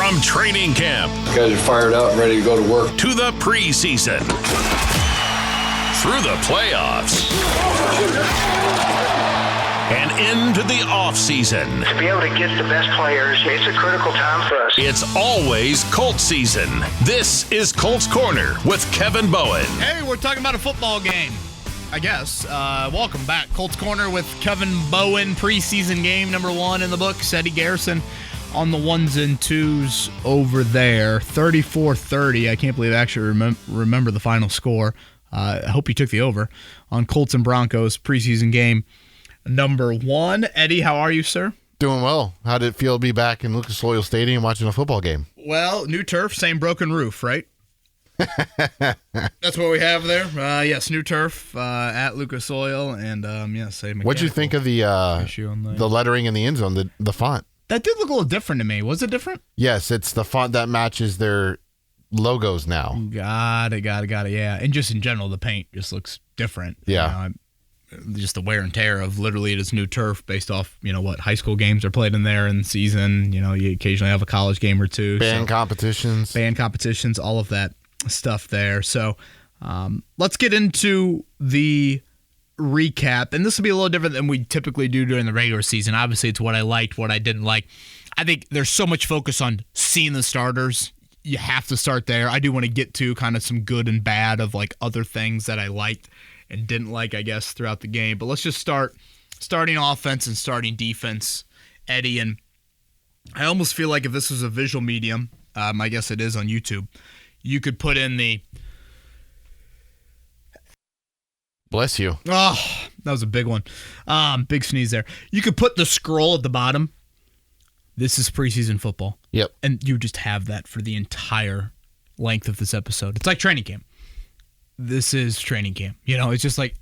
From training camp. You guys are fired up and ready to go to work. To the preseason. Through the playoffs. And into the offseason. To be able to get the best players, it's a critical time for us. It's always Colts season. This is Colts Corner with Kevin Bowen. Hey, we're talking about a football game, I guess. Welcome back. Colts Corner with Kevin Bowen. Preseason game number 1 in the books. Eddie Garrison on the ones and twos over there. 34-30. I can't believe I actually remember the final score. I hope you took the over on Colts and Broncos preseason game number 1. Eddie, how are you, sir? Doing well. How did it feel to be back in Lucas Oil Stadium watching a football game? Well, new turf, same broken roof, right? That's what we have there. Yes, new turf at Lucas Oil, and same. What'd you think of the lettering in the end zone, the font? That did look a little different to me. Was it different? Yes, it's the font that matches their logos now. Got it. Yeah, and just in general, the paint just looks different. Yeah. Just the wear and tear of literally it is new turf based off, what high school games are played in there in the season. You occasionally have a college game or two. Band competitions, all of that stuff there. So let's get into the recap. And this will be a little different than we typically do during the regular season. Obviously, it's what I liked, what I didn't like. I think there's so much focus on seeing the starters. You have to start there. I do want to get to kind of some good and bad of like other things that I liked and didn't like, I guess, throughout the game. But let's just starting offense and starting defense, Eddie. And I almost feel like if this was a visual medium, I guess it is on YouTube, you could put in the... Bless you. Oh, that was a big one. Big sneeze there. You could put the scroll at the bottom. This is preseason football. Yep. And you just have that for the entire length of this episode. It's like training camp. This is training camp. It's just like,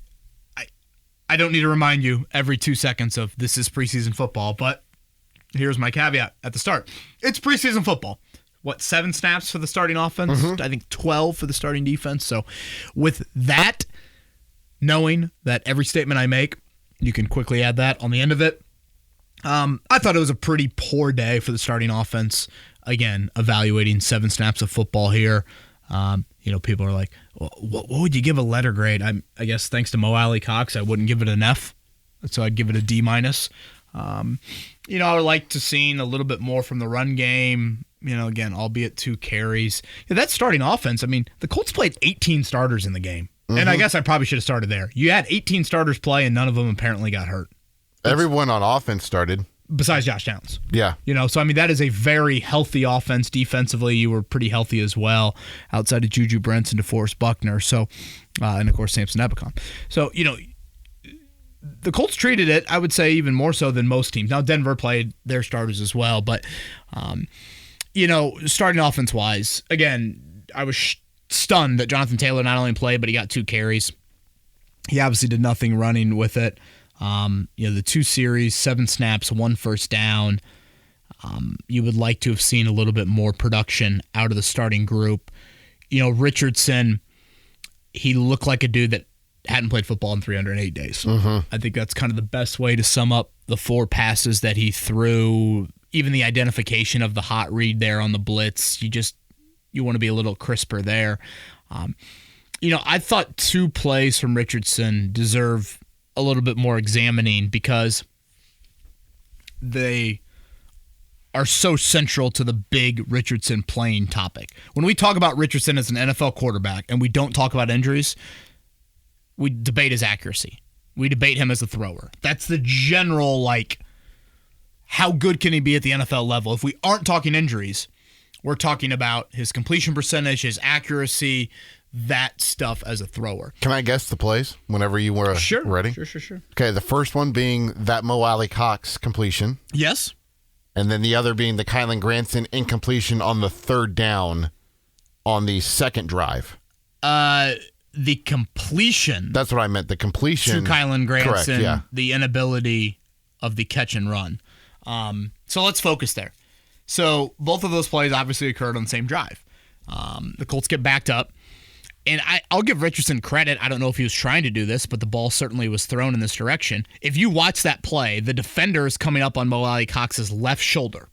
I don't need to remind you every 2 seconds of this is preseason football, but here's my caveat at the start. It's preseason football. 7 snaps for the starting offense? Mm-hmm. I think 12 for the starting defense. So with that, knowing that every statement I make, you can quickly add that on the end of it. I thought it was a pretty poor day for the starting offense. Again, evaluating 7 snaps of football here. People are like, well, what would you give a letter grade? I guess thanks to Mo Alley Cox, I wouldn't give it an F, so I'd give it a D-. I would like to see a little bit more from the run game. Again, albeit 2 carries. That starting offense, the Colts played 18 starters in the game. Mm-hmm. And I guess I probably should have started there. You had 18 starters play, and none of them apparently got hurt. Everyone on offense started. Besides Josh Downs. Yeah. So that is a very healthy offense. Defensively, you were pretty healthy as well, outside of Juju Brents and DeForest Buckner. So, and of course, Samson Ebukam. So, the Colts treated it, I would say, even more so than most teams. Now, Denver played their starters as well, but, starting offense-wise, again, I was stunned that Jonathan Taylor not only played, but he got 2 carries. He obviously did nothing running with it. The 2 series, 7 snaps, 1 first down. You would like to have seen a little bit more production out of the starting group. Richardson, he looked like a dude that hadn't played football in 308 days. Mm-hmm. I think that's kind of the best way to sum up the 4 passes that he threw. Even the identification of the hot read there on the blitz, you want to be a little crisper there. I thought 2 plays from Richardson deserve a little bit more examining because they are so central to the big Richardson playing topic. When we talk about Richardson as an NFL quarterback and we don't talk about injuries, we debate his accuracy. We debate him as a thrower. That's the general, how good can he be at the NFL level? If we aren't talking injuries, we're talking about his completion percentage, his accuracy, that stuff as a thrower. Can I guess the plays whenever you were ready? Sure. Okay, the first one being that Mo Alley Cox completion. Yes. And then the other being the Kylan Granson incompletion on the 3rd down on the 2nd drive. The completion. That's what I meant, the completion. To Kylan Granson, correct, yeah. The inability of the catch and run. So let's focus there. So both of those plays obviously occurred on the same drive. The Colts get backed up. And I'll give Richardson credit. I don't know if he was trying to do this, but the ball certainly was thrown in this direction. If you watch that play, the defender is coming up on Mo Alley Cox's left shoulder.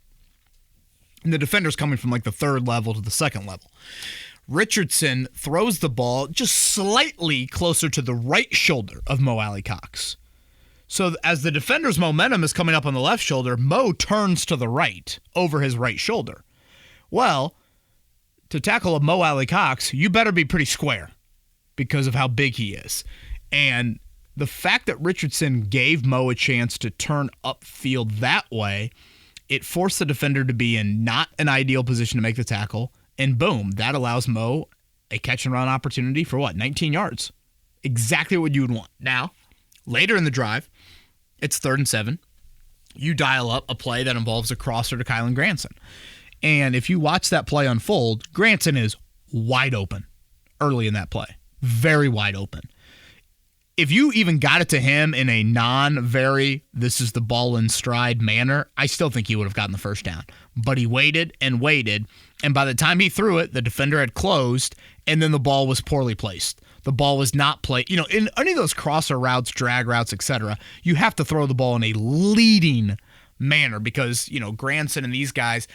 And the defender's coming from like the third level to the second level. Richardson throws the ball just slightly closer to the right shoulder of Mo Alley-Cox. So as the defender's momentum is coming up on the left shoulder, Mo turns to the right over his right shoulder. Well, to tackle a Mo Alley-Cox, you better be pretty square because of how big he is. And the fact that Richardson gave Mo a chance to turn upfield that way, it forced the defender to be in not an ideal position to make the tackle. And boom, that allows Mo a catch and run opportunity for what? 19 yards. Exactly what you would want. Now, later in the drive, it's 3rd and 7. You dial up a play that involves a crosser to Kylen Granson. And if you watch that play unfold, Granson is wide open early in that play. Very wide open. If you even got it to him in a this is the ball in stride manner, I still think he would have gotten the first down. But he waited and waited, and by the time he threw it, the defender had closed, and then the ball was poorly placed. The ball was not played. In any of those crosser routes, drag routes, etc., you have to throw the ball in a leading manner because, Granson and these guys,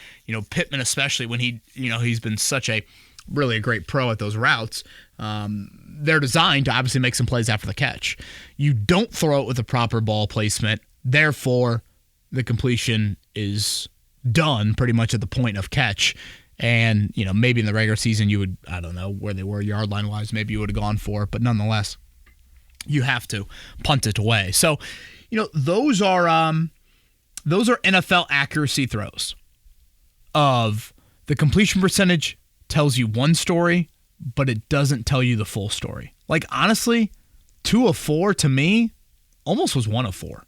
Pittman especially, when he's been such a great pro at those routes, they're designed to obviously make some plays after the catch. You don't throw it with the proper ball placement, therefore the completion is done pretty much at the point of catch. And, maybe in the regular season you would, I don't know where they were yard line wise, maybe you would have gone for it, but nonetheless, you have to punt it away. So, those are NFL accuracy throws. Of the completion percentage tells you one story, but it doesn't tell you the full story. Like, honestly, 2 of 4 to me almost was 1 of 4.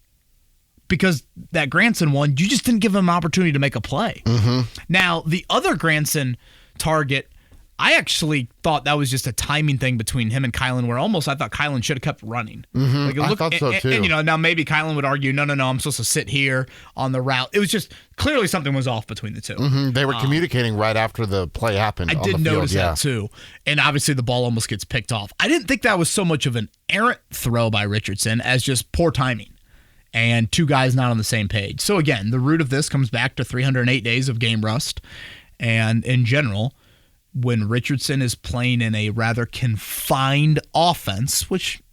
Because that Granson one, you just didn't give him an opportunity to make a play. Mm-hmm. Now, the other Granson target, I actually thought that was just a timing thing between him and Kylen, where I thought Kylen should have kept running. Mm-hmm. I thought so too. And, now maybe Kylen would argue, no, I'm supposed to sit here on the route. It was just clearly something was off between the two. Mm-hmm. They were communicating right after the play happened. I did notice that too. And obviously the ball almost gets picked off. I didn't think that was so much of an errant throw by Richardson as just poor timing. And 2 guys not on the same page. So again, the root of this comes back to 308 days of game rust. And in general, when Richardson is playing in a rather confined offense, which,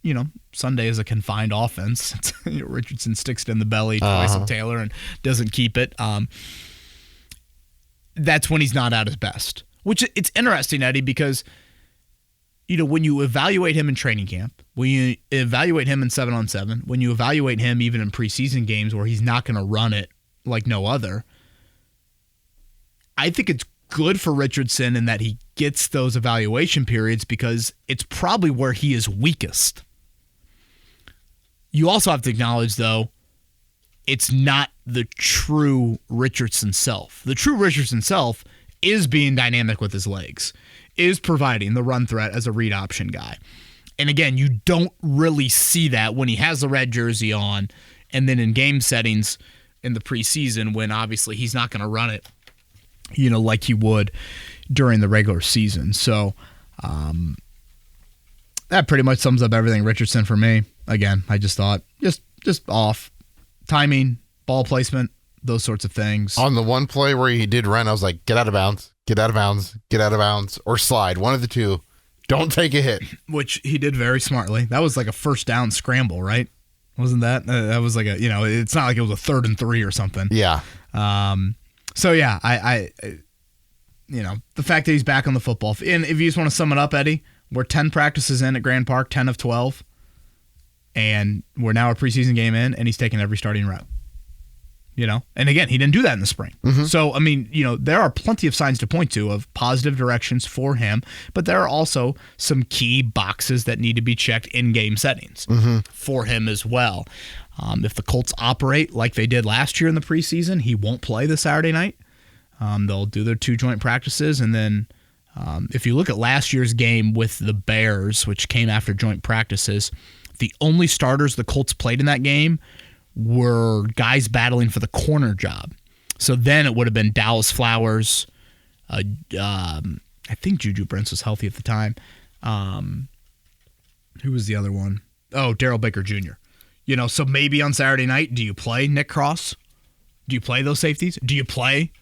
Sunday is a confined offense. Richardson sticks it in the belly twice of Taylor and doesn't keep it. That's when he's not at his best. Which it's interesting, Eddie, because when you evaluate him in training camp, when you evaluate him in 7-on-7, when you evaluate him even in preseason games where he's not going to run it like no other, I think it's good for Richardson in that he gets those evaluation periods because it's probably where he is weakest. You also have to acknowledge, though, it's not the true Richardson self. The true Richardson self is being dynamic with his legs, is providing the run threat as a read option guy. And again, you don't really see that when he has the red jersey on and then in game settings in the preseason when obviously he's not going to run it, like he would during the regular season. So that pretty much sums up everything Richardson for me. Again, I just thought just off. Timing, ball placement, those sorts of things. On the one play where he did run, I was like, get out of bounds, get out of bounds, get out of bounds, or slide. One of the two. Don't take a hit. Which he did very smartly. That was like a first down scramble, right? Wasn't that? That was like it's not like it was a 3rd and 3 or something. Yeah. So yeah, I the fact that he's back on the football field. And if you just want to sum it up, Eddie, we're 10 practices in at Grand Park, 10 of 12. And we're now a preseason game in, and he's taking every starting rep. And again, he didn't do that in the spring. Mm-hmm. So, there are plenty of signs to point to of positive directions for him, but there are also some key boxes that need to be checked in game settings for him as well. If the Colts operate like they did last year in the preseason, he won't play this Saturday night. They'll do their 2 joint practices, and then if you look at last year's game with the Bears, which came after joint practices, the only starters the Colts played in that game were guys battling for the corner job. So then it would have been Dallas Flowers. I think Juju Brents was healthy at the time. Who was the other one? Oh, Darrell Baker Jr. So maybe on Saturday night, do you play Nick Cross? Do you play those safeties? Do you play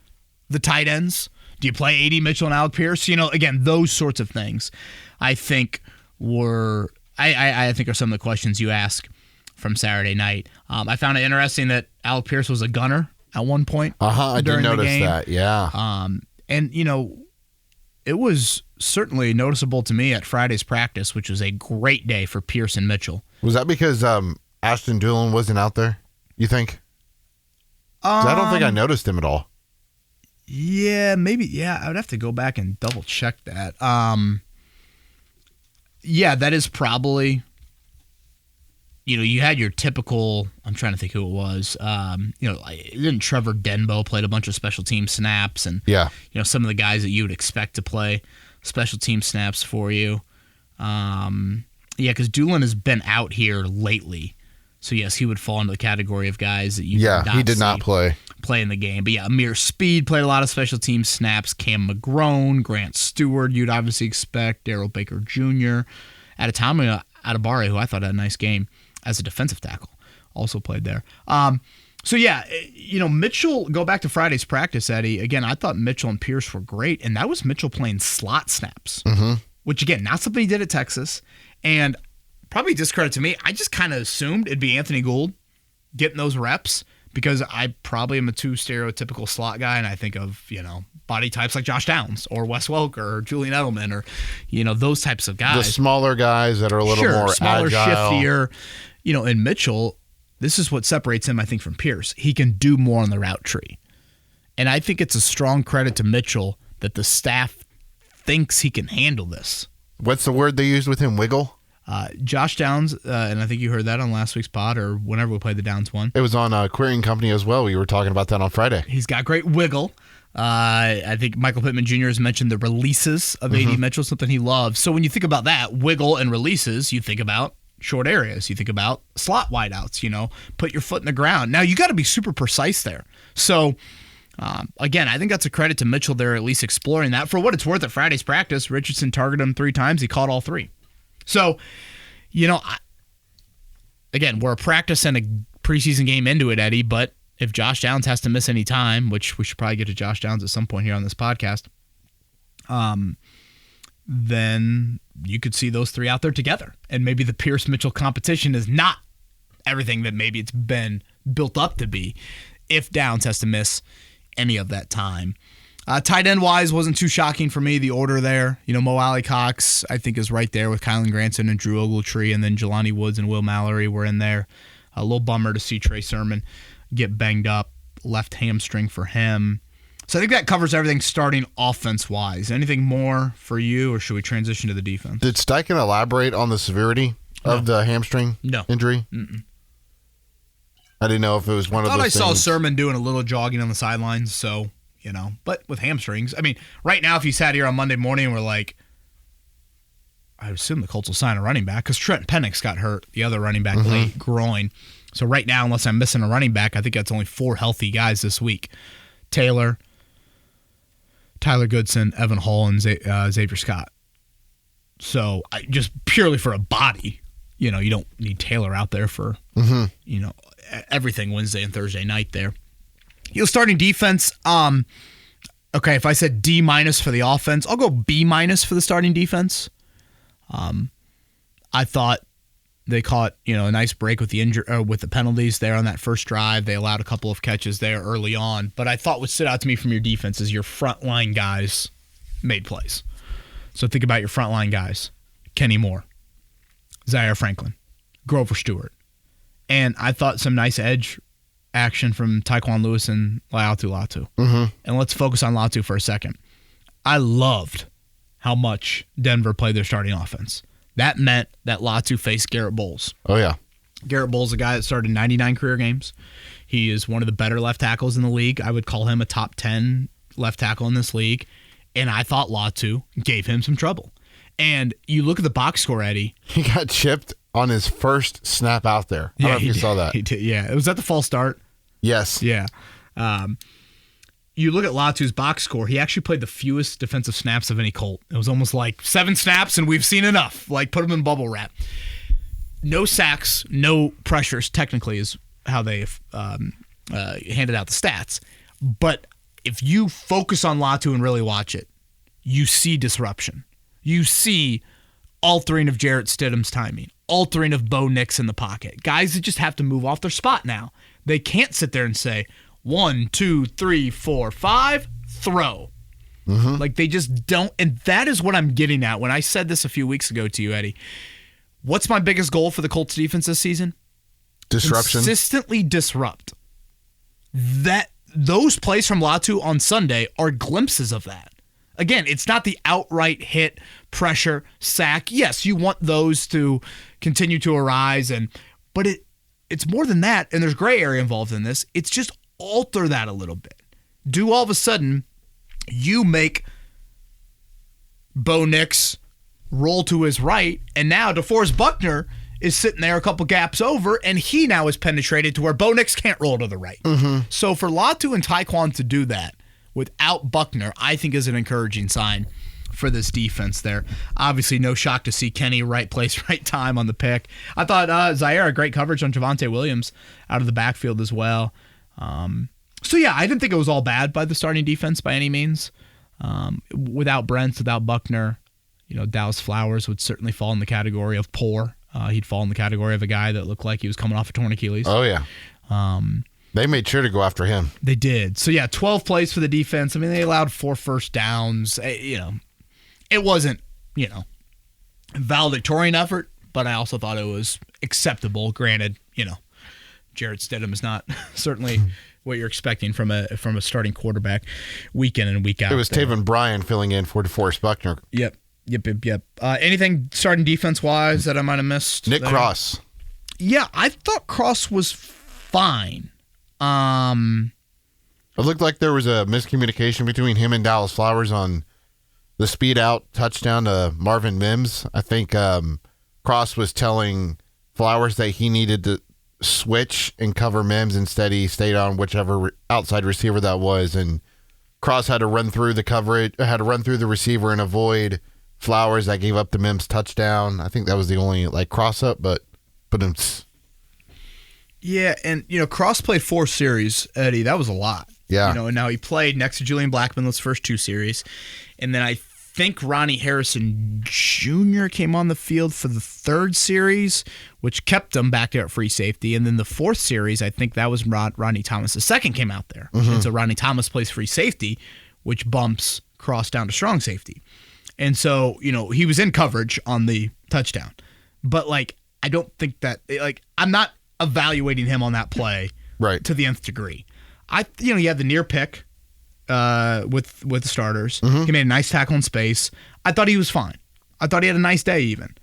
the tight ends? Do you play A.D. Mitchell and Alec Pierce? Again, those sorts of things I think I think are some of the questions you ask from Saturday night. I found it interesting that Alec Pierce was a gunner at one point. I did notice that, yeah. And, it was certainly noticeable to me at Friday's practice, which was a great day for Pierce and Mitchell. Was that because Ashton Dulin wasn't out there, you think? 'Cause I don't think I noticed him at all. Yeah, maybe. Yeah, I would have to go back and double check that. Yeah, that is probably, you had your typical, I'm trying to think who it was. Didn't Trevor Denbo played a bunch of special team snaps and, yeah, some of the guys that you would expect to play special team snaps for you. Because Dulin has been out here lately. So, yes, he would fall into the category of guys that you he did not play in the game. But, yeah, Amir Speed played a lot of special team snaps. Cam McGrone, Grant Stewart, you'd obviously expect. Daryl Baker Jr. Adetomiwa Adebare, who I thought had a nice game as a defensive tackle, also played there. Mitchell, go back to Friday's practice, Eddie. Again, I thought Mitchell and Pierce were great, and that was Mitchell playing slot snaps, which, again, not something he did at Texas. And probably discredit to me, I just kind of assumed it'd be Anthony Gould getting those reps because I probably am a too stereotypical slot guy, and I think of, body types like Josh Downs or Wes Welker or Julian Edelman or, those types of guys. The smaller guys that are a little more smaller, agile. shiftier. And Mitchell, this is what separates him, I think, from Pierce. He can do more on the route tree. And I think it's a strong credit to Mitchell that the staff thinks he can handle this. What's the word they used with him? Wiggle? Josh Downs, and I think you heard that on last week's pod or whenever we played the Downs one. It was on Querying Company as well. We were talking about that on Friday. He's got great wiggle. I think Michael Pittman Jr. has mentioned the releases of A.D. Mitchell, something he loves. So when you think about that, wiggle and releases, you think about short areas. You think about slot wideouts, put your foot in the ground. Now, you got to be super precise there. So, again, I think that's a credit to Mitchell there, at least exploring that. For what it's worth, at Friday's practice, Richardson targeted him 3 times. He caught all 3. So, again, we're a practice and a preseason game into it, Eddie, but if Josh Downs has to miss any time, which we should probably get to Josh Downs at some point here on this podcast, then you could see those 3 out there together. And maybe the Pierce-Mitchell competition is not everything that maybe it's been built up to be if Downs has to miss any of that time. Tight end-wise, wasn't too shocking for me, the order there. Mo Alley-Cox, I think, is right there with Kylan Granson and Drew Ogletree, and then Jelani Woods and Will Mallory were in there. A little bummer to see Trey Sermon get banged up, left hamstring for him. So I think that covers everything starting offense-wise. Anything more for you, or should we transition to the defense? Did Steichen elaborate on the severity of the hamstring injury? Mm-mm. I didn't know if it was one of those things. I saw Sermon doing a little jogging on the sidelines, so, but with hamstrings. I mean, right now, if you sat here on Monday morning and we're like, I assume the Colts will sign a running back because Trent Penix got hurt, the other running back, late groin. So right now, unless I'm missing a running back, I think that's only 4 healthy guys this week. Taylor, Tyler Goodson, Evan Hull, and Xavier Scott. So just purely for a body, you don't need Taylor out there for, everything Wednesday and Thursday night there. Starting defense, okay, if I said D- for the offense, I'll go B- for the starting defense. I thought they caught, a nice break with the penalties there on that first drive. They allowed a couple of catches there early on. But I thought what stood out to me from your defense is your frontline guys made plays. So think about your frontline guys. Kenny Moore, Zaire Franklin, Grover Stewart. And I thought some nice edge action from Tyquan Lewis and Laiatu Latu. And let's focus on Latu for a second. I loved how much Denver played their starting offense. That meant that Latu faced Garrett Bowles. Oh, yeah. Garrett Bowles is a guy that started 99 career games. He is one of the better left tackles in the league. I would call him a top 10 left tackle in this league. And I thought Latu gave him some trouble. And you look at the box score, Eddie. He got chipped on his first snap out there. I don't know if you saw that. He did, yeah. Was that the false start? Yes. Yeah. You look at Latu's box score, he actually played the fewest defensive snaps of any Colt. It was almost like 7 snaps and we've seen enough. Like, put him in bubble wrap. No sacks, no pressures, technically, is how they handed out the stats. But if you focus on Latu and really watch it, you see disruption. You see altering of Jarrett Stidham's timing, altering of Bo Nix in the pocket. Guys that just have to move off their spot now. They can't sit there and say, 1, 2, 3, 4, 5, throw. Like they just don't. And that is what I'm getting at when I said this a few weeks ago to you, Eddie. What's my biggest goal for the Colts defense this season? Disruption. Consistently disrupt. Those plays from Latu on Sunday are glimpses of that. Again, it's not the outright hit, pressure, sack. Yes, you want those to continue to arise, but it's more than that, and there's gray area involved in this. It's just alter that a little bit. Do all of a sudden you make Bo Nix roll to his right, and now DeForest Buckner is sitting there a couple gaps over, and he now is penetrated to where Bo Nix can't roll to the right. So for Latu and Tyquan to do that without Buckner, I think is an encouraging sign for this defense there. Obviously, no shock to see Kenny right place, right time on the pick. I thought Zaire had great coverage on Javonte Williams out of the backfield as well. So yeah, I didn't think it was all bad by the starting defense by any means. Without Brents, without Buckner, Dallas Flowers would certainly fall in the category of poor. He'd fall in the category of a guy that looked like he was coming off a torn Achilles. Oh, yeah. They made sure to go after him. They did. So, yeah, 12 plays for the defense. I mean, they allowed 4 first downs. It wasn't, valedictorian effort, but I also thought it was acceptable. Granted, Jarrett Stidham is not certainly what you're expecting from a starting quarterback week in and week out. It was Taven Bryan filling in for DeForest Buckner. Yep. Anything starting defense-wise that I might have missed? Nick Cross. Yeah, I thought Cross was fine. It looked like there was a miscommunication between him and Dallas Flowers on the speed out touchdown to Marvin Mims. I think Cross was telling Flowers that he needed to switch and cover Mims. Instead, he stayed on whichever outside receiver that was, and Cross had to run through the coverage, had to run through the receiver and avoid Flowers that gave up the Mims touchdown. I think that was the only cross up, but it's. Yeah, and Cross played 4 series, Eddie. That was a lot. Yeah. And now he played next to Julian Blackmon those first 2 series, and then I think Ronnie Harrison Jr. came on the field for the 3rd series, which kept him back there at free safety. And then the 4th series, I think that was Ronnie Thomas. The second came out there. And so Ronnie Thomas plays free safety, which bumps Cross down to strong safety. And so, he was in coverage on the touchdown. But, I don't think that, I'm not evaluating him on that play right to the nth degree. He had the near pick with the starters. He made a nice tackle in space. I thought he was fine. I thought he had a nice day even.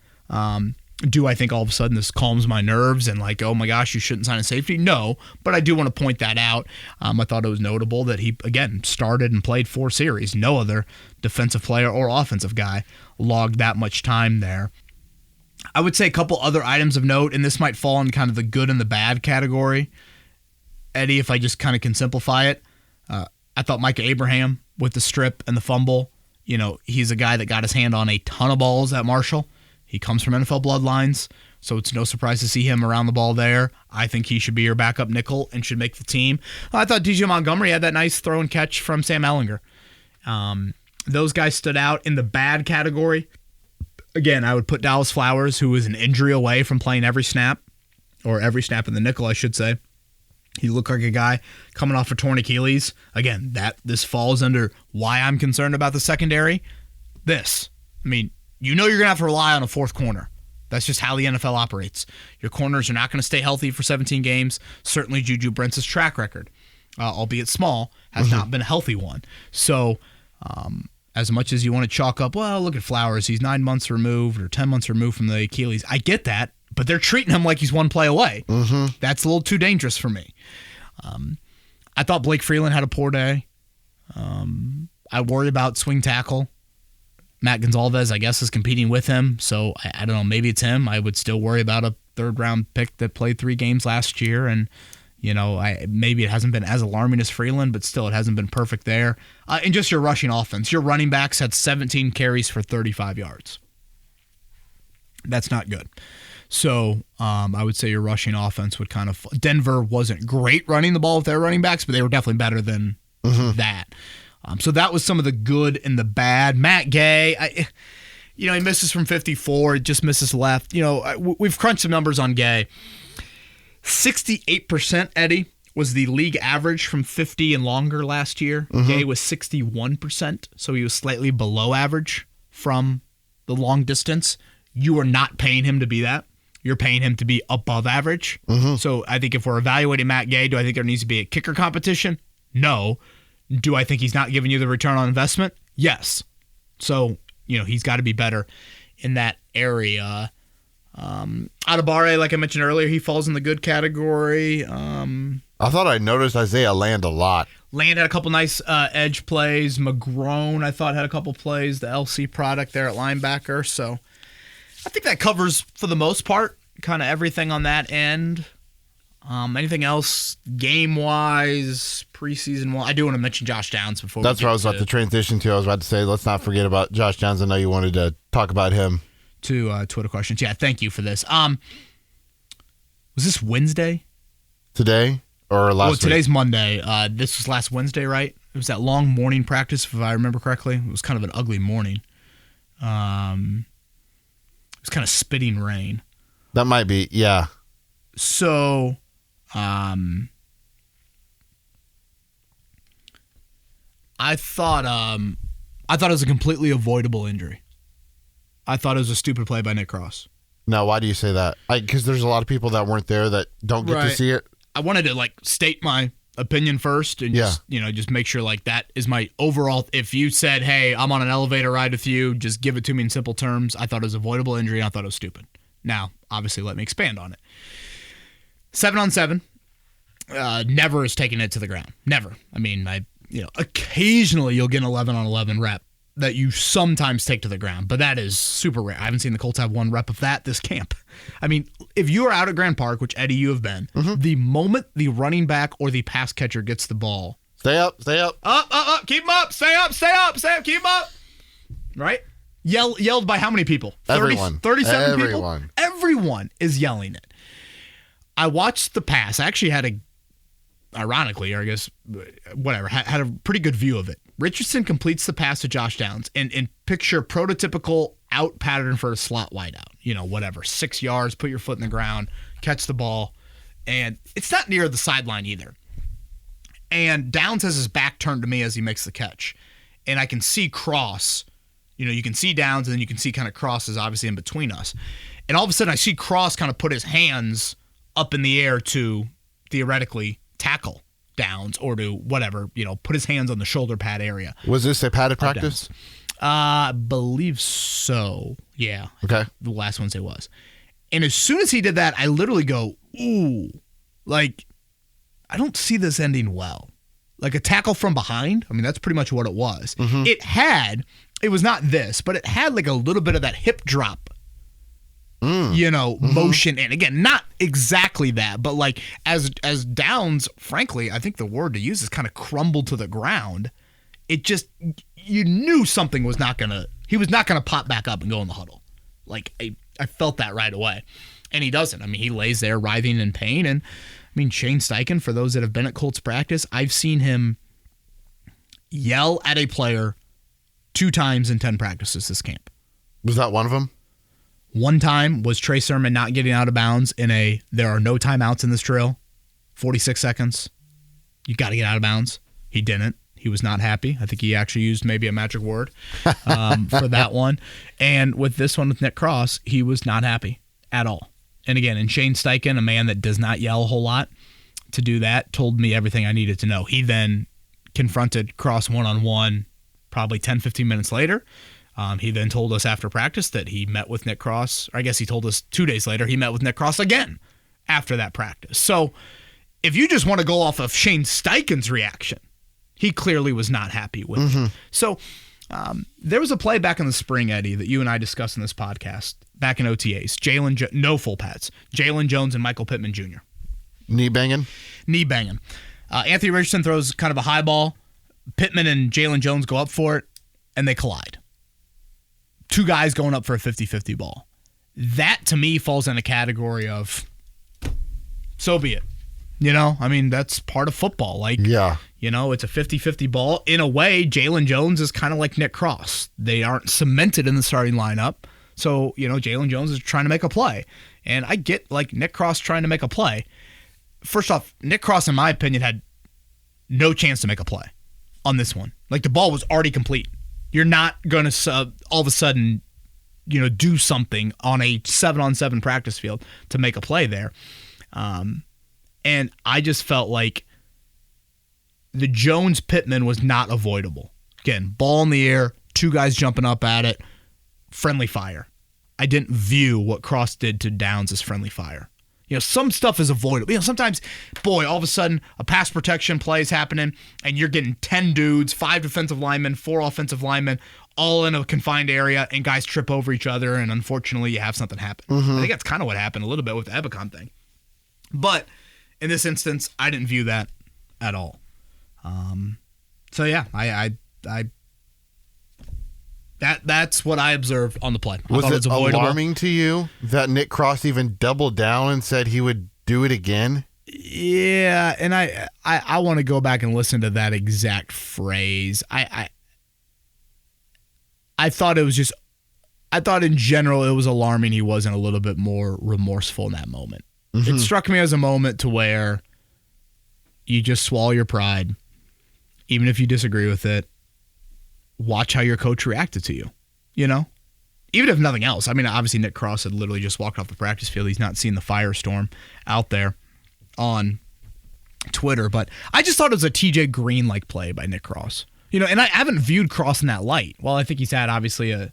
Do I think all of a sudden this calms my nerves and oh my gosh, you shouldn't sign a safety? No, but I do want to point that out. I thought it was notable that he, again, started and played 4 series. No other defensive player or offensive guy logged that much time there. I would say a couple other items of note, and this might fall in kind of the good and the bad category. Eddie, if I just kind of can simplify it, I thought Micah Abraham with the strip and the fumble, he's a guy that got his hand on a ton of balls at Marshall. He comes from NFL bloodlines, so it's no surprise to see him around the ball there. I think he should be your backup nickel and should make the team. I thought DJ Montgomery had that nice throw and catch from Sam Ehlinger. Those guys stood out. In the bad category, again, I would put Dallas Flowers, who was an injury away from playing every snap, or every snap in the nickel, I should say. He looked like a guy coming off a torn Achilles. Again, this falls under why I'm concerned about the secondary. You're going to have to rely on a 4th corner. That's just how the NFL operates. Your corners are not going to stay healthy for 17 games. Certainly Juju Brents' track record, albeit small, has not been a healthy one. So as much as you want to chalk up, well, look at Flowers. He's 9 months removed or 10 months removed from the Achilles. I get that. But they're treating him like he's one play away. That's a little too dangerous for me. I thought Blake Freeland had a poor day. I worry about swing tackle. Matt Gonzalez, I guess, is competing with him. So I don't know. Maybe it's him. I would still worry about a 3rd-round pick that played 3 games last year. And, maybe it hasn't been as alarming as Freeland, but still it hasn't been perfect there. And just your rushing offense. Your running backs had 17 carries for 35 yards. That's not good. So I would say your rushing offense would kind of... Denver wasn't great running the ball with their running backs, but they were definitely better than that. So that was some of the good and the bad. Matt Gay, he misses from 54, just misses left. We've crunched some numbers on Gay. 68%, Eddie, was the league average from 50 and longer last year. Gay was 61%, so he was slightly below average from the long distance. You are not paying him to be that. You're paying him to be above average. So I think if we're evaluating Matt Gay, do I think there needs to be a kicker competition? No. Do I think he's not giving you the return on investment? Yes. So, he's got to be better in that area. Adebare, like I mentioned earlier, he falls in the good category. I thought I noticed Isaiah land a lot. Land had a couple nice edge plays. McGrone, I thought, had a couple plays. The LC product there at linebacker. So I think that covers, for the most part, kind of everything on that end. Anything else game-wise, preseason? Well, I do want to mention Josh Downs before. That's where I was about to transition to. I was about to say, let's not forget about Josh Downs. I know you wanted to talk about him. To Twitter questions. Yeah, thank you for this. Was this Wednesday? Today or last week? Today's Monday. This was last Wednesday, right? It was that long morning practice, if I remember correctly. It was kind of an ugly morning. It was kind of spitting rain. That might be, yeah. So, I thought it was a completely avoidable injury. I thought it was a stupid play by Nick Cross. Now, why do you say that? Because there's a lot of people that weren't there that don't get to see it. I wanted to state my opinion first and just make sure that is my overall. If you said, hey, I'm on an elevator ride with you, just give it to me in simple terms. I thought it was avoidable injury and I thought it was stupid. Now, obviously, let me expand on it. 7-on-7, never is taking it to the ground. Never. I mean, occasionally you'll get an 11-on-11 rep that you sometimes take to the ground, but that is super rare. I haven't seen the Colts have one rep of that this camp. I mean, if you are out at Grand Park, which Eddie, you have been, the moment the running back or the pass catcher gets the ball, stay up, up, keep him up, stay up, keep him up, right? Yelled by how many people? 37 people? Everyone is yelling it. I watched the pass. I actually had ironically, or I guess, whatever, had a pretty good view of it. Richardson completes the pass to Josh Downs and picture prototypical out pattern for a slot wideout. Whatever, 6 yards, put your foot in the ground, catch the ball. And it's not near the sideline either. And Downs has his back turned to me as he makes the catch. And I can see Cross. You can see Downs and then you can see kind of Cross is obviously in between us. And all of a sudden I see Cross kind of put his hands up in the air to theoretically tackle Downs or to whatever, put his hands on the shoulder pad area. Was this a padded practice? I believe so. Yeah. Okay. The last Wednesday was. And as soon as he did that, I literally go, ooh, I don't see this ending well. Like a tackle from behind. I mean, that's pretty much what it was. It was not this, but it had a little bit of that hip drop motion. And again, not exactly that, but as Downs, frankly, I think the word to use is kind of crumbled to the ground. It just, you knew something was he was not going to pop back up and go in the huddle. I felt that right away. And he doesn't. I mean, he lays there writhing in pain. And I mean, Shane Steichen, for those that have been at Colts practice, I've seen him yell at a player 2 times in 10 practices this camp. Was that one of them? One time was Trey Sermon not getting out of bounds in there are no timeouts in this drill, 46 seconds. You got to get out of bounds. He didn't. He was not happy. I think he actually used maybe a magic word for that one. And with this one with Nick Cross, he was not happy at all. And again, and Shane Steichen, a man that does not yell a whole lot, to do that told me everything I needed to know. He then confronted Cross one-on-one probably 10, 15 minutes later. He then told us after practice that he met with Nick Cross, or I guess he told us 2 days later he met with Nick Cross again after that practice. So if you just want to go off of Shane Steichen's reaction, he clearly was not happy with it. So there was a play back in the spring, Eddie, that you and I discussed in this podcast back in OTAs. No full pads. Jalen Jones and Michael Pittman Jr. Knee banging. Anthony Richardson throws kind of a high ball. Pittman and Jalen Jones go up for it, and they collide. 2 guys going up for a 50-50 ball. That, to me, falls in a category of, so be it. You know, I mean, that's part of football. Like, Yeah. you know, it's a 50-50 ball. In a way, Jalen Jones is kind of like Nick Cross. They aren't cemented in the starting lineup. So, you know, Jalen Jones is trying to make a play. And I get, like, Nick Cross trying to make a play. First off, Nick Cross, in my opinion, had no chance to make a play on this one. Like, the ball was already complete. You're not going to all of a sudden, you know, do something on a 7-on-7 practice field to make a play there. And I just felt like the Jones-Pittman was not avoidable. Again, ball in the air, two guys jumping up at it, friendly fire. I didn't view what Cross did to Downs as friendly fire. You know, some stuff is avoidable. You know, sometimes, boy, all of a sudden a pass protection play is happening and you're getting 10 dudes, 5 defensive linemen, 4 offensive linemen, all in a confined area, and guys trip over each other, and unfortunately you have something happen. I think that's kind of what happened a little bit with the Ebicon thing. But in this instance, I didn't view that at all. So yeah, that's what I observed on the play. Was it alarming to you that Nick Cross even doubled down and said he would do it again? Yeah, and I want to go back and listen to that exact phrase. I thought it was just, I thought in general it was alarming he wasn't a little bit more remorseful in that moment. Mm-hmm. It struck me as a moment to where you just swallow your pride, even if you disagree with it. Watch how your coach reacted to you, you know? Even if nothing else. I mean, obviously Nick Cross had literally just walked off the practice field. He's not seen the firestorm out there on Twitter, but I just thought it was a TJ Green-like play by Nick Cross. You know, and I haven't viewed Cross in that light. While I think he's had obviously a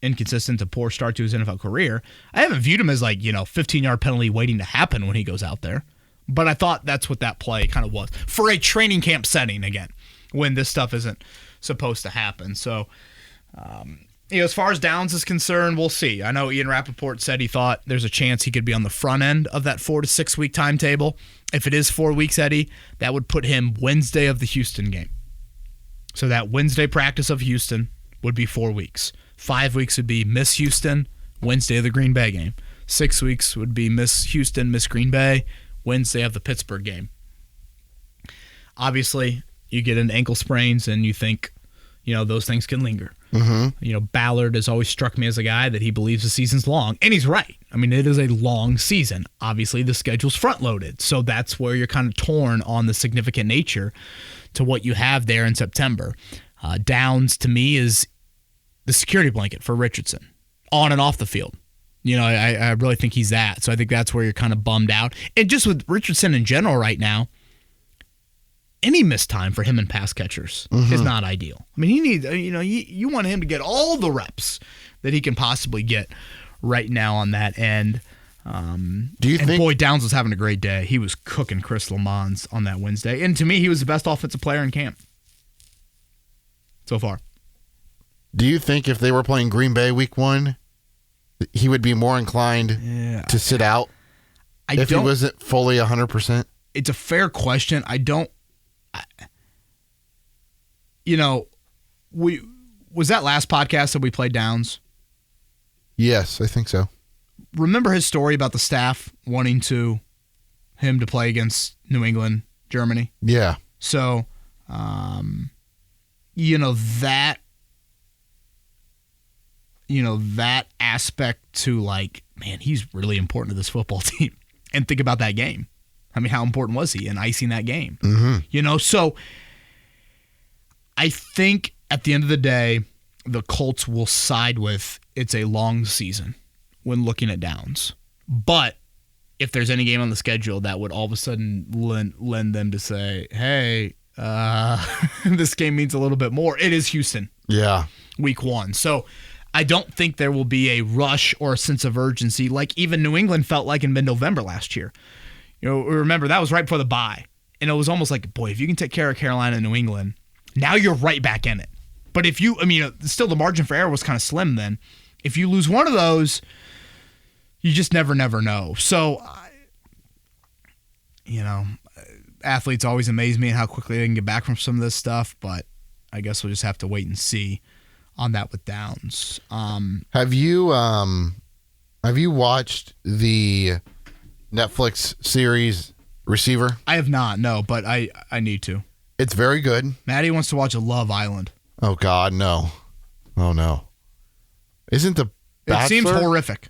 inconsistent to poor start to his NFL career, I haven't viewed him as like, you know, 15-yard penalty waiting to happen when he goes out there. But I thought that's what that play kind of was. For a training camp setting, again, when this stuff isn't supposed to happen. So, you know, as far as Downs is concerned, we'll see. I know Ian Rappaport said he thought there's a chance he could be on the front end of that 4 to 6 week timetable. If it is 4 weeks, Eddie, that would put him Wednesday of the Houston game. So that Wednesday practice of Houston would be 4 weeks. 5 weeks would be miss Houston, Wednesday of the Green Bay game. 6 weeks would be miss Houston, miss Green Bay, Wednesday of the Pittsburgh game. Obviously, you get into ankle sprains and you think, you know, those things can linger. Mm-hmm. You know, Ballard has always struck me as a guy that he believes the season's long, and he's right. I mean, it is a long season. Obviously, the schedule's front-loaded, so that's where you're kind of torn on the significant nature to what you have there in September. Downs, to me, is the security blanket for Richardson, on and off the field. You know, I really think he's that, so I think that's where you're kind of bummed out. And just with Richardson in general right now, any missed time for him and pass catchers is not ideal. I mean, he needs, you know, you want him to get all the reps that he can possibly get right now on that end. Do you think? Boy, Downs was having a great day. He was cooking Chris Lamons on that Wednesday, and to me, he was the best offensive player in camp so far. Do you think if they were playing Green Bay week 1, he would be more inclined to sit out if he wasn't fully 100%? It's a fair question. You know, was that last podcast that we played Downs? Yes, I think so. Remember his story about the staff wanting him to play against New England, Germany? Yeah. So, you know, that aspect to like, man, he's really important to this football team. And think about that game. I mean, how important was he in icing that game? Mm-hmm. You know, so I think at the end of the day, the Colts will side with it's a long season when looking at Downs. But if there's any game on the schedule that would all of a sudden lend them to say, hey, this game means a little bit more, it is Houston. Yeah. Week 1. So I don't think there will be a rush or a sense of urgency like even New England felt like in mid-November last year. You know, remember, that was right before the bye. And it was almost like, boy, if you can take care of Carolina and New England, now you're right back in it. But if you, I mean, still the margin for error was kind of slim then. If you lose one of those, you just never know. So, you know, athletes always amaze me and how quickly they can get back from some of this stuff. But I guess we'll just have to wait and see on that with Downs. Have you watched the Netflix series receiver? I have not, no, but I need to. It's very good. Maddie wants to watch Love Island. Oh, God, no. Oh, no. Isn't The Bachelor? It seems horrific.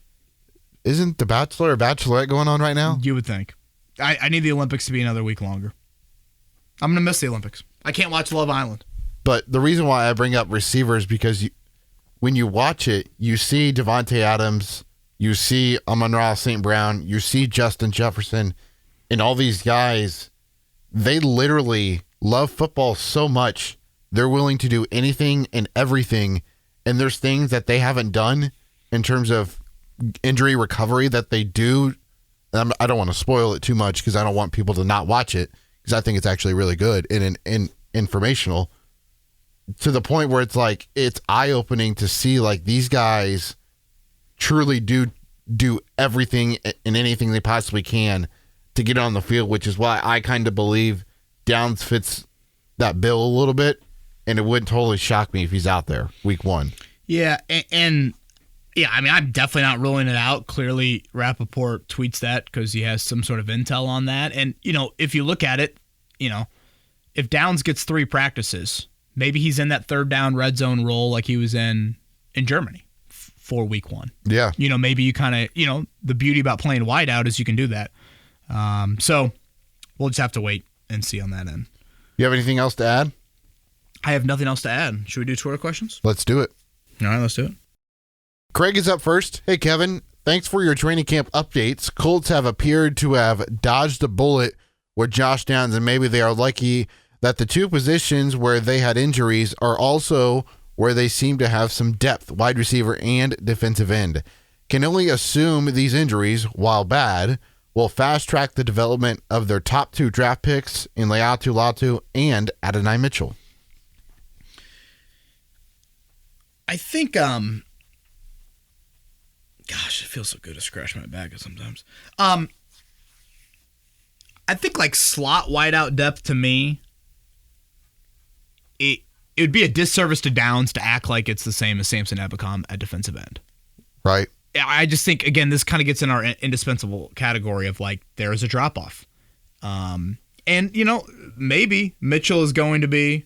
Isn't The Bachelor or Bachelorette going on right now? You would think. I need the Olympics to be another week longer. I'm going to miss the Olympics. I can't watch Love Island. But the reason why I bring up receivers because when you watch it, you see Devontae Adams, you see Amon-Ra St. Brown, you see Justin Jefferson, and all these guys, they literally love football so much, they're willing to do anything and everything, and there's things that they haven't done in terms of injury recovery that they do. I don't want to spoil it too much because I don't want people to not watch it because I think it's actually really good and informational to the point where it's like it's eye-opening to see like these guys truly do everything and anything they possibly can to get on the field, which is why I kind of believe Downs fits that bill a little bit, and it wouldn't totally shock me if he's out there week 1. Yeah, and yeah, I mean, I'm definitely not ruling it out. Clearly, Rappaport tweets that because he has some sort of intel on that. And, if you look at it, if Downs gets 3 practices, maybe he's in that third down red zone role like he was in Germany for week 1. Yeah. Maybe you kind of, the beauty about playing wide out is you can do that. So we'll just have to wait and see on that end. You have anything else to add? I have nothing else to add. Should we do Twitter questions? Let's do it. All right, let's do it. Craig is up first. Hey, Kevin. Thanks for your training camp updates. Colts have appeared to have dodged a bullet with Josh Downs, and maybe they are lucky that the 2 positions where they had injuries are also where they seem to have some depth, wide receiver and defensive end. Can only assume these injuries, while bad, will fast-track the development of their top 2 draft picks in Leatu Latu and Adonai Mitchell. I think, gosh, it feels so good to scratch my back sometimes. I think like slot wideout depth to me, it would be a disservice to Downs to act like it's the same as Samson Ebukam at defensive end. Right. I just think, again, this kind of gets in our indispensable category of like there is a drop off. And, maybe Mitchell is going to be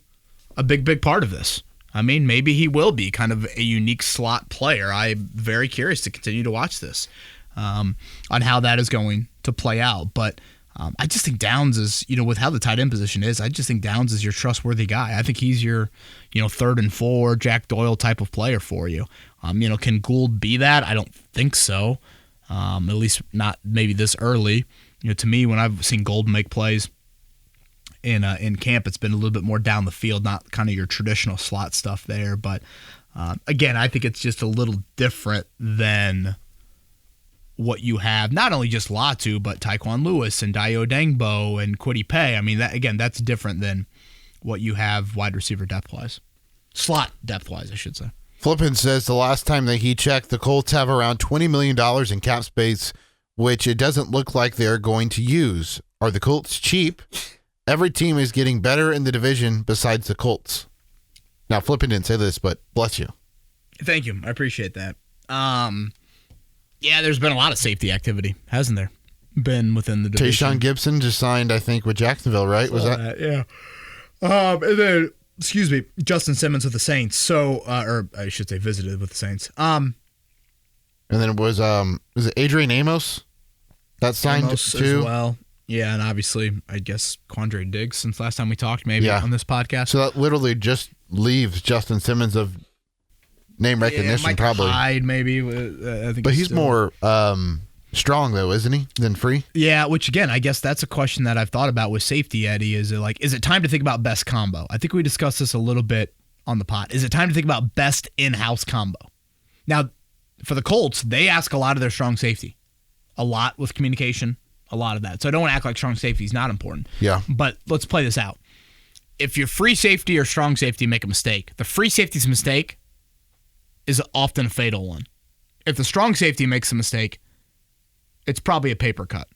a big part of this. I mean, maybe he will be kind of a unique slot player. I'm very curious to continue to watch this on how that is going to play out. But I just think Downs is, with how the tight end position is, I just think Downs is your trustworthy guy. I think he's your, 3rd and 4 Jack Doyle type of player for you. Can Gould be that? I don't think so. At least not maybe this early. To me, when I've seen Gould make plays in camp, it's been a little bit more down the field, not kind of your traditional slot stuff there. But again, I think it's just a little different than what you have, not only just Latu, but Tyquan Lewis and Dayo Dengbo and Kwity Paye. I mean, that's different than what you have wide receiver depth-wise. Slot depth-wise, I should say. Flippin says the last time that he checked, the Colts have around $20 million in cap space, which it doesn't look like they're going to use. Are the Colts cheap? Every team is getting better in the division besides the Colts. Now, Flippin didn't say this, but bless you. Thank you. I appreciate that. Yeah, there's been a lot of safety activity, hasn't there? Been within the division. Tayshaun Gibson just signed, I think, with Jacksonville, right? Was that? Yeah. And then, Justin Simmons with the Saints. So, or I should say, visited with the Saints. And then it was it Adrian Amos that signed too? As well. Yeah, and obviously, I guess Quandre Diggs since last time we talked, maybe on this podcast. So that literally just leaves Justin Simmons of name recognition, probably. Hyde, maybe. I think, but he's more strong though, isn't he, than free? Yeah, which again, I guess that's a question that I've thought about with safety, Eddie. Is it time to think about best combo? I think we discussed this a little bit on the pod. Is it time to think about best in-house combo? Now, for the Colts, they ask a lot of their strong safety, a lot with communication, a lot of that. So I don't want to act like strong safety is not important. Yeah. But let's play this out. If your free safety or strong safety make a mistake, the free safety's mistake is often a fatal one. If the strong safety makes a mistake, it's probably a paper cut.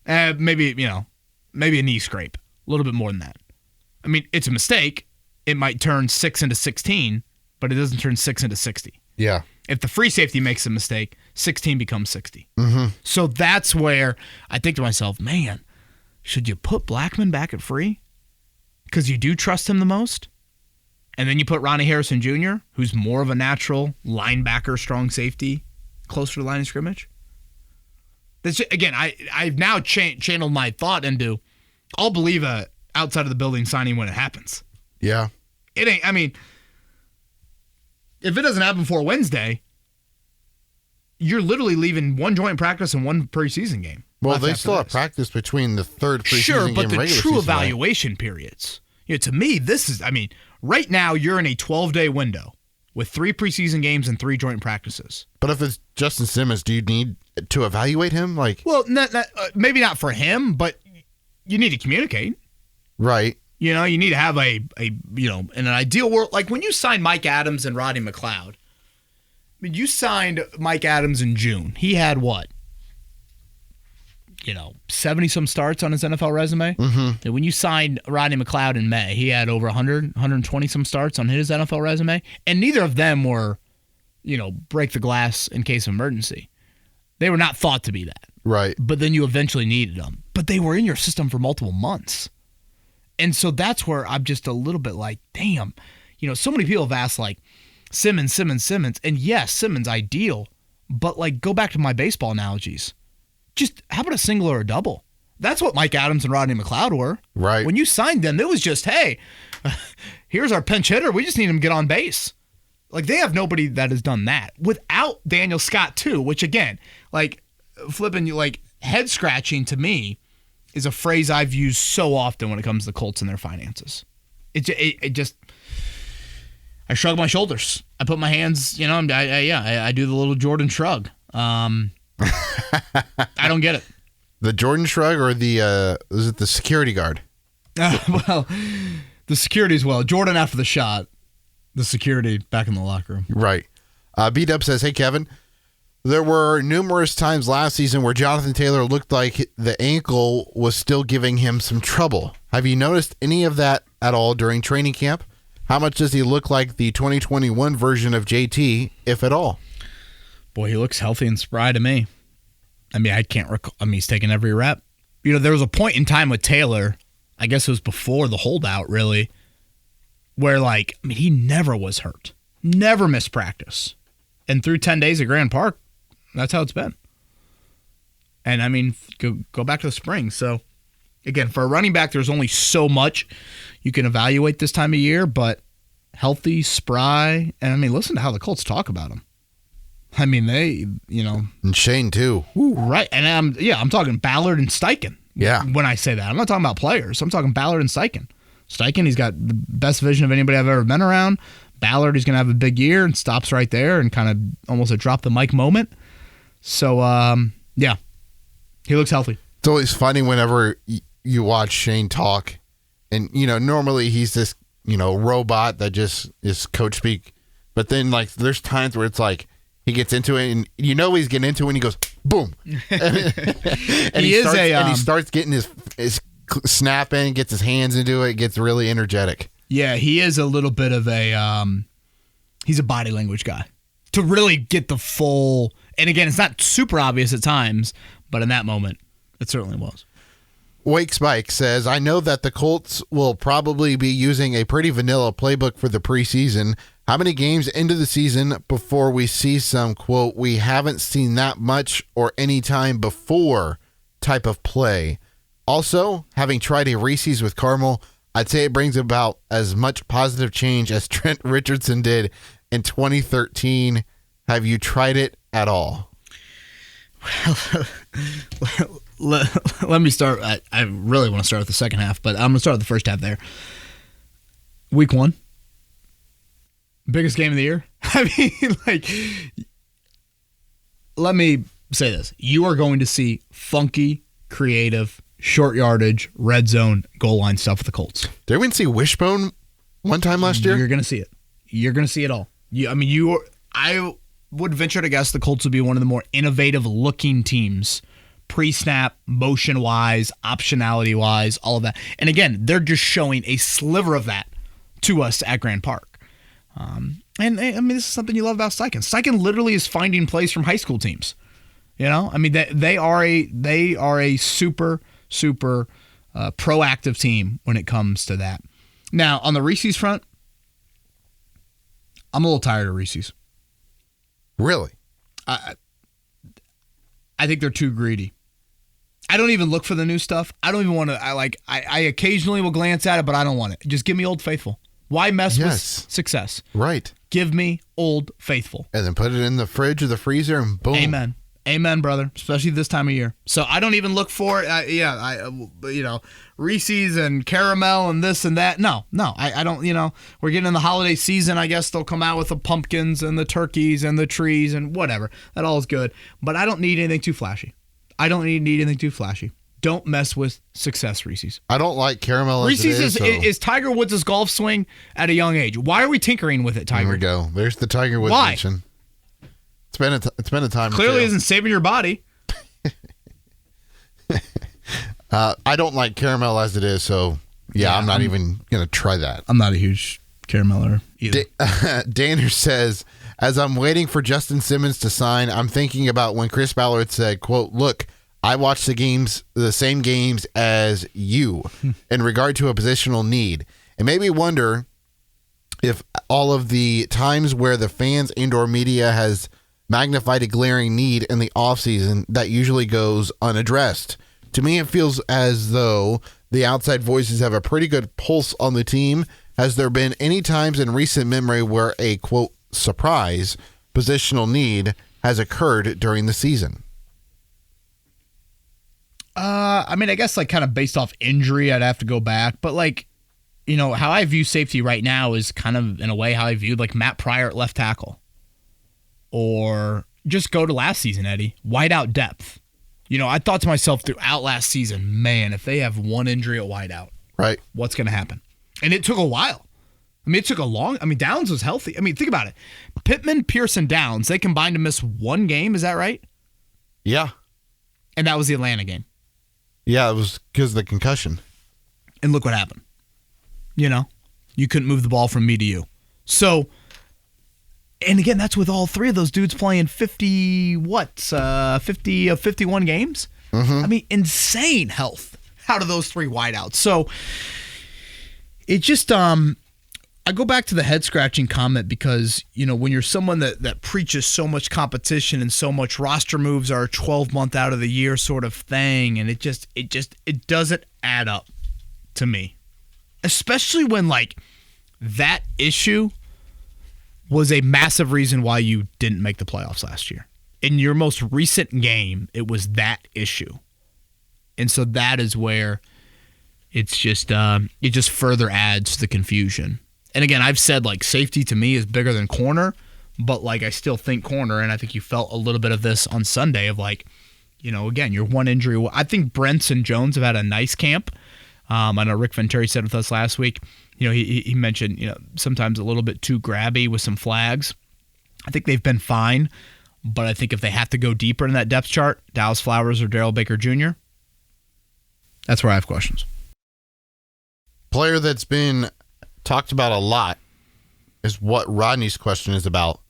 Maybe a knee scrape. A little bit more than that. I mean, it's a mistake. It might turn 6 into 16, but it doesn't turn 6 into 60. Yeah. If the free safety makes a mistake, 16 becomes 60. Mm-hmm. So that's where I think to myself, man, should you put Blackman back at free? Because you do trust him the most? And then you put Ronnie Harrison Jr., who's more of a natural linebacker, strong safety, closer to the line of scrimmage? Again, I've now channeled my thought into, I'll believe a outside of the building signing when it happens. Yeah. It ain't, I mean, if it doesn't happen before Wednesday, you're literally leaving one joint practice and one preseason game. Well, they still have practice between the third preseason game and regular season. Sure, but the true evaluation periods. To me, this is, right now you're in a 12-day window with 3 preseason games and 3 joint practices. But if it's Justin Simmons, do you need to evaluate him? Well, maybe not for him, but you need to communicate. Right. You need to have in an ideal world, like when you signed Mike Adams and Rodney McLeod. You signed Mike Adams in June. He had what? 70-some starts on his NFL resume. Mm-hmm. And when you signed Rodney McLeod in May, he had over 100, 120-some starts on his NFL resume. And neither of them were, break the glass in case of emergency. They were not thought to be that. Right. But then you eventually needed them. But they were in your system for multiple months. And so that's where I'm just a little bit like, damn. So many people have asked, Simmons. And yes, Simmons, ideal. But, go back to my baseball analogies. Just how about a single or a double? That's what Mike Adams and Rodney McLeod were. Right. When you signed them, it was just, hey, here's our pinch hitter. We just need him to get on base. They have nobody that has done that without Daniel Scott, too, which, again, flipping you, head scratching to me is a phrase I've used so often when it comes to the Colts and their finances. It just, I shrug my shoulders. I put my hands, I do the little Jordan shrug. I don't get it. The Jordan shrug or is it the security guard? Well, the security as well. Jordan after the shot, the security back in the locker room. Right. B-Dub says, hey, Kevin, there were numerous times last season where Jonathan Taylor looked like the ankle was still giving him some trouble. Have you noticed any of that at all during training camp? How much does he look like the 2021 version of JT, if at all? Boy, he looks healthy and spry to me. I can't recall. He's taking every rep. There was a point in time with Taylor, I guess it was before the holdout, really, where, he never was hurt. Never missed practice. And through 10 days at Grand Park, that's how it's been. And, go back to the spring. So, again, for a running back, there's only so much you can evaluate this time of year, but healthy, spry, and, listen to how the Colts talk about him. They, And Shane, too. Ooh, right. And I'm talking Ballard and Steichen. Yeah. When I say that, I'm not talking about players. I'm talking Ballard and Steichen. Steichen, he's got the best vision of anybody I've ever been around. Ballard, he's going to have a big year and stops right there and kind of almost a drop the mic moment. So, yeah, he looks healthy. It's always funny whenever you watch Shane talk. And, normally he's this, robot that just is coach speak. But then, there's times where it's he gets into it, and he's getting into it, and he goes, boom. and he starts getting his snap in, gets his hands into it, gets really energetic. Yeah, he is a little bit of he's a body language guy. To really get the full, and again, it's not super obvious at times, but in that moment, it certainly was. Wake Spike says, I know that the Colts will probably be using a pretty vanilla playbook for the preseason. How many games into the season before we see some, quote, we haven't seen that much or any time before type of play? Also, having tried a Reese's with caramel, I'd say it brings about as much positive change as Trent Richardson did in 2013. Have you tried it at all? Let me start. I really want to start with the second half, but I'm going to start with the first half there. Week 1. Biggest game of the year. Let me say this. You are going to see funky, creative, short yardage, red zone, goal line stuff with the Colts. Did we see Wishbone one time last year? You're going to see it. You're going to see it all. I would venture to guess the Colts would be one of the more innovative looking teams, pre-snap, motion-wise, optionality-wise, all of that. And again, they're just showing a sliver of that to us at Grand Park. And I mean, this is something you love about Steichen. Steichen literally is finding plays from high school teams. You know, I mean, they are a super proactive team when it comes to that. Now, on the Reese's front, I'm a little tired of Reese's. Really? I think they're too greedy. I don't even look for the new stuff. I don't even want to. I occasionally will glance at it, but I don't want it. Just give me Old Faithful. Why mess with success? Right. Give me Old Faithful. And then put it in the fridge or the freezer and boom. Amen. Amen, brother. Especially this time of year. So I don't even look for it. Reese's and caramel and this and that. No, I don't. We're getting in the holiday season. I guess they'll come out with the pumpkins and the turkeys and the trees and whatever. That all is good. But I don't need anything too flashy. Don't mess with success, Reese's. I don't like caramel. Reese's is Tiger Woods' golf swing at a young age. Why are we tinkering with it, Tiger? There we go. There's the Tiger Woods mention. It's been a time. Clearly isn't saving your body. I don't like caramel as it is, so I'm not even going to try that. I'm not a huge carameller either. Danner says, as I'm waiting for Justin Simmons to sign, I'm thinking about when Chris Ballard said, quote, look, I watched the same games as you in regard to a positional need. It made me wonder if all of the times where the fans and/or media has magnified a glaring need in the offseason that usually goes unaddressed. To me, it feels as though the outside voices have a pretty good pulse on the team. Has there been any times in recent memory where a, quote, surprise positional need has occurred during the season? I mean, I guess kind of based off injury, I'd have to go back. But how I view safety right now is kind of in a way how I viewed Matt Pryor at left tackle. Or just go to last season, Eddie. Wideout depth. I thought to myself throughout last season, man, if they have one injury at wideout, right, what's going to happen? And it took a while. I mean, it took a long. I mean, Downs was healthy. I mean, think about it. Pittman, Pearson, Downs, they combined to miss one game. Is that right? Yeah. And that was the Atlanta game. Yeah, it was because of the concussion. And look what happened. You couldn't move the ball from me to you. So, and again, that's with all three of those dudes playing 50 of 51 games? Mm-hmm. I mean, insane health out of those three wideouts. So, it just, I go back to the head-scratching comment because, when you're someone that preaches so much competition and so much roster moves are a 12-month out of the year sort of thing, and it doesn't add up to me. Especially when, that issue was a massive reason why you didn't make the playoffs last year. In your most recent game, it was that issue. And so that is where it's just it just further adds to the confusion. And again, I've said safety to me is bigger than corner, but I still think corner, and I think you felt a little bit of this on Sunday of again, you're one injury. I think Brents and Jones have had a nice camp. I know Rick Venturi said with us last week, he mentioned, sometimes a little bit too grabby with some flags. I think they've been fine, but I think if they have to go deeper in that depth chart, Dallas Flowers or Darrell Baker Jr., that's where I have questions. Player that's been talked about a lot is what Rodney's question is about.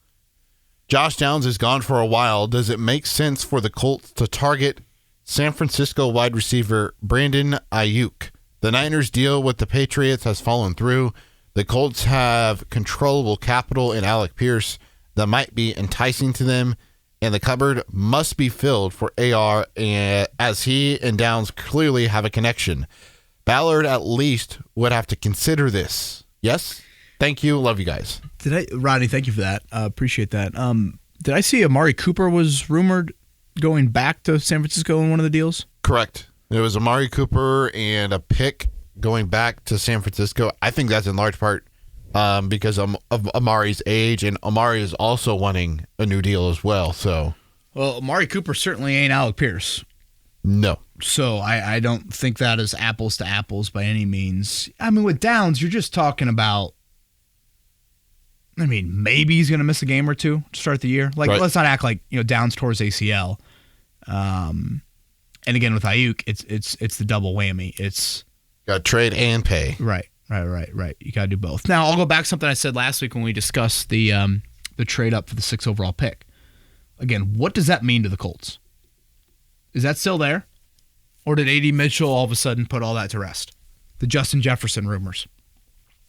Josh Downs is gone for a while. Does it make sense for the Colts to target San Francisco wide receiver Brandon Ayuk? The Niners' deal with the Patriots has fallen through. The Colts have controllable capital in Alec Pierce that might be enticing to them, and the cupboard must be filled for AR, as he and Downs clearly have a connection. Ballard at least would have to consider this. Yes? Thank you. Love you guys. Rodney, thank you for that. Appreciate that. Did I see Amari Cooper was rumored going back to San Francisco in one of the deals? Correct. It was Amari Cooper and a pick going back to San Francisco. I think that's in large part because of Amari's age, and Amari is also wanting a new deal as well. Well, Amari Cooper certainly ain't Alec Pierce. No. So I don't think that is apples to apples by any means. I mean, with Downs, you're just talking about, maybe he's going to miss a game or two to start the year. Right. Let's not act like, Downs towards ACL. And again, with Ayuk, it's the double whammy. It's got trade and pay. Right. Right. You got to do both. Now, I'll go back to something I said last week when we discussed the trade up for the 6th overall pick. Again, what does that mean to the Colts? Is that still there? Or did A.D. Mitchell all of a sudden put all that to rest? The Justin Jefferson rumors.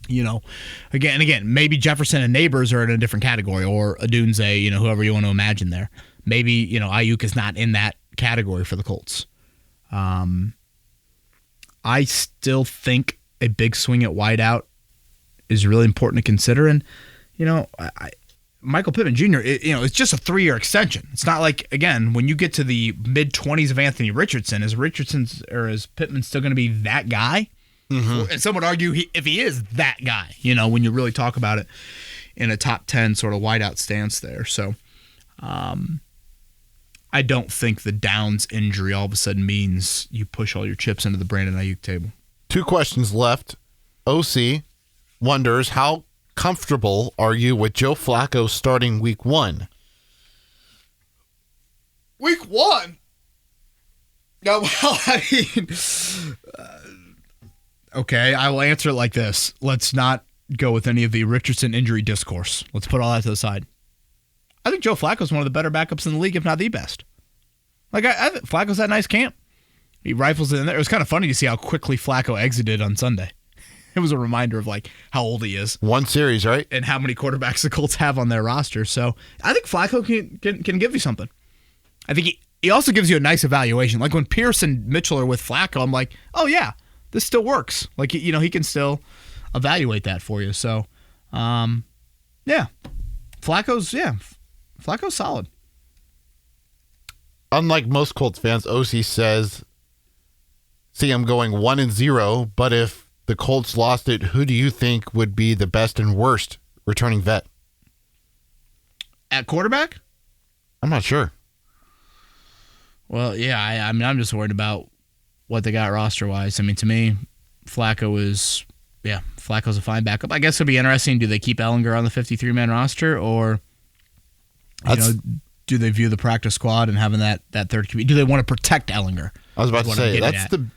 Again, maybe Jefferson and Neighbors are in a different category, or Odunze, whoever you want to imagine there. Maybe, Ayuk is not in that category for the Colts. I still think a big swing at wideout is really important to consider. And, Michael Pittman Jr., it's just a 3-year extension. It's not like, again, when you get to the mid-20s of Anthony Richardson, is Pittman still going to be that guy? Mm-hmm. And some would argue if he is that guy, when you really talk about it in a top 10 sort of wideout stance there. So I don't think the Downs injury all of a sudden means you push all your chips into the Brandon Ayuk table. 2 questions left. OC wonders, how comfortable are you with Joe Flacco starting week 1? Week 1? No, well, okay, I will answer it like this. Let's not go with any of the Richardson injury discourse. Let's put all that to the side. I think Joe Flacco's one of the better backups in the league, if not the best. Like, I think Flacco's had a nice camp. He rifles it in there. It was kind of funny to see how quickly Flacco exited on Sunday. It was a reminder of, how old he is. 1 series, right? And how many quarterbacks the Colts have on their roster. So I think Flacco can give you something. I think he also gives you a nice evaluation. Like when Pierce and Mitchell are with Flacco, I'm like, oh, yeah, this still works. Like, he can still evaluate that for you. So, yeah. Flacco's solid. Unlike most Colts fans, OC says, see him going 1-0, but if the Colts lost it, who do you think would be the best and worst returning vet? At quarterback? I'm not sure. Well, yeah, I'm just worried about what they got roster-wise. I mean, to me, Flacco's a fine backup. I guess it'll be interesting. Do they keep Ellinger on the 53-man roster, or do they view the practice squad and having that third QB? Do they want to protect Ellinger? I was about to say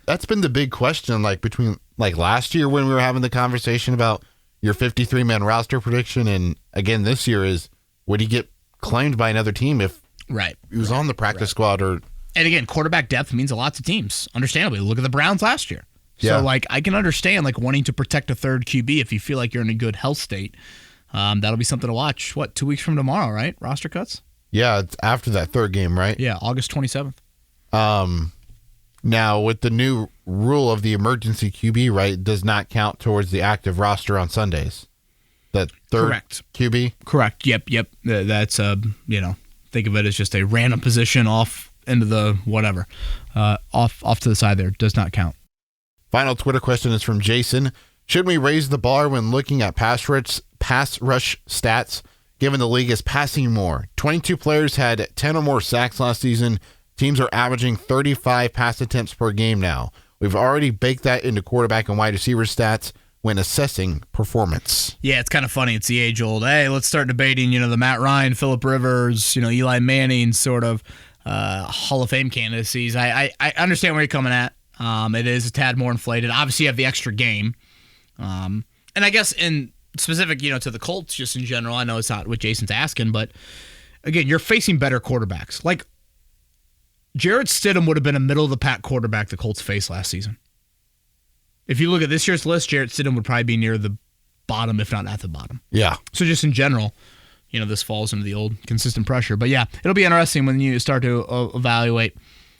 that's been the big question. Between last year when we were having the conversation about your 53-man roster prediction, and again this year is, would he get claimed by another team if he was on the practice squad? Or and again, quarterback depth means a lot to teams. Understandably, look at the Browns last year. So I can understand wanting to protect a third QB if you feel like you're in a good health state. That'll be something to watch. 2 weeks from tomorrow, right? Roster cuts. Yeah, it's after that third game, right? Yeah, August 27th. Now, with the new rule of the emergency QB, right, does not count towards the active roster on Sundays. That third QB? Correct. Yep. That's, think of it as just a random position off into the whatever. Off to the side there. Does not count. Final Twitter question is from Jason. Should we raise the bar when looking at pass rush stats, given the league is passing more? 22 players had 10 or more sacks last season. Teams are averaging 35 pass attempts per game now. We've already baked that into quarterback and wide receiver stats when assessing performance. Yeah, it's kind of funny. It's the age-old, hey, let's start debating, the Matt Ryan, Phillip Rivers, Eli Manning sort of Hall of Fame candidacies. I understand where you're coming at. It is a tad more inflated. Obviously, you have the extra game. And I guess in specific, to the Colts, just in general, I know it's not what Jason's asking, but again, you're facing better quarterbacks. Like, Jarrett Stidham would have been a middle-of-the-pack quarterback the Colts faced last season. If you look at this year's list, Jarrett Stidham would probably be near the bottom, if not at the bottom. Yeah. So just in general, this falls into the old consistent pressure. But yeah, it'll be interesting when you start to evaluate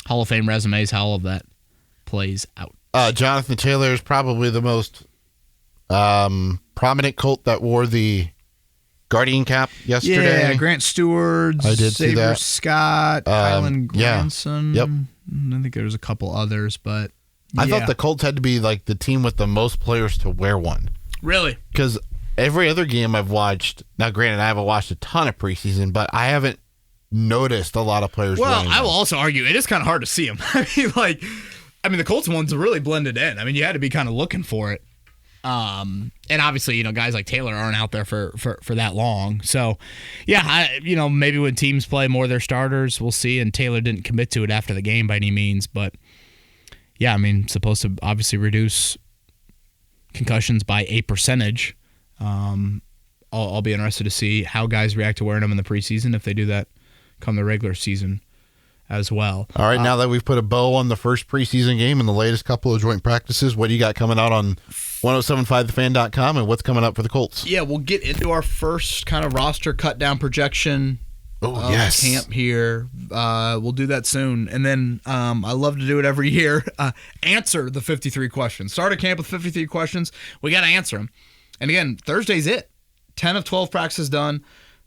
Hall of Fame resumes, how all of that plays out. Jonathan Taylor is probably the most prominent Colt that wore the Guardian cap yesterday. Yeah, Grant Stewart, I did see that. Scott, Kylan Granson. Yep. I think there's a couple others, but yeah. I thought the Colts had to be the team with the most players to wear one. Really? Because every other game I've watched, now granted I haven't watched a ton of preseason, but I haven't noticed a lot lot of players wearing Well, I will also argue it is kind of hard to see them. The Colts ones really blended in. You had to be kind of looking for it. And obviously, guys like Taylor aren't out there for that long. So, yeah, maybe when teams play more of their starters, we'll see. And Taylor didn't commit to it after the game by any means. But, yeah, supposed to obviously reduce concussions by a percentage. I'll be interested to see how guys react to wearing them in the preseason if they do that come the regular season as well. All right, now that we've put a bow on the first preseason game and the latest couple of joint practices, what do you got coming out on 1075thefan.com and what's coming up for the Colts? Yeah, we'll get into our first kind of roster cut-down projection camp here. We'll do that soon. And then I love to do it every year. Answer the 53 questions. Start a camp with 53 questions. We got to answer them. And again, Thursday's it. 10 of 12 practices done.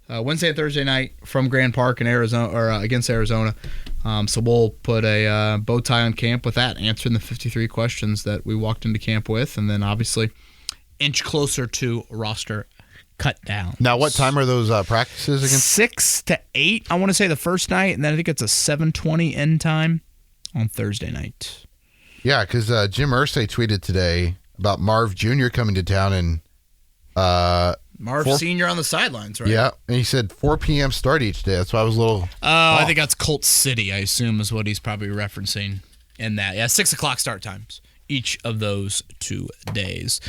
Wednesday and Thursday night from Grand Park in Arizona, or against Arizona. So we'll put a bow tie on camp with that, answering the 53 questions that we walked into camp with, and then obviously inch closer to roster cut down. Now, what time are those practices again? 6 to 8, I want to say, the first night, and then I think it's a 7:20 end time on Thursday night. Yeah, because Jim Irsay tweeted today about Marv Jr. coming to town, and Marv Sr. on the sidelines, right? Yeah, and he said 4 p.m. start each day. That's why I was a little I think that's Colts City, I assume, is what he's probably referencing in that. Yeah, 6 o'clock start times each of those 2 days.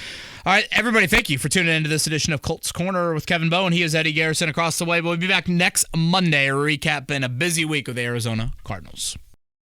All right, everybody, thank you for tuning into this edition of Colts Corner with Kevin Bowen. He is Eddie Garrison across the way, but we'll be back next Monday recapping a busy week with the Arizona Cardinals.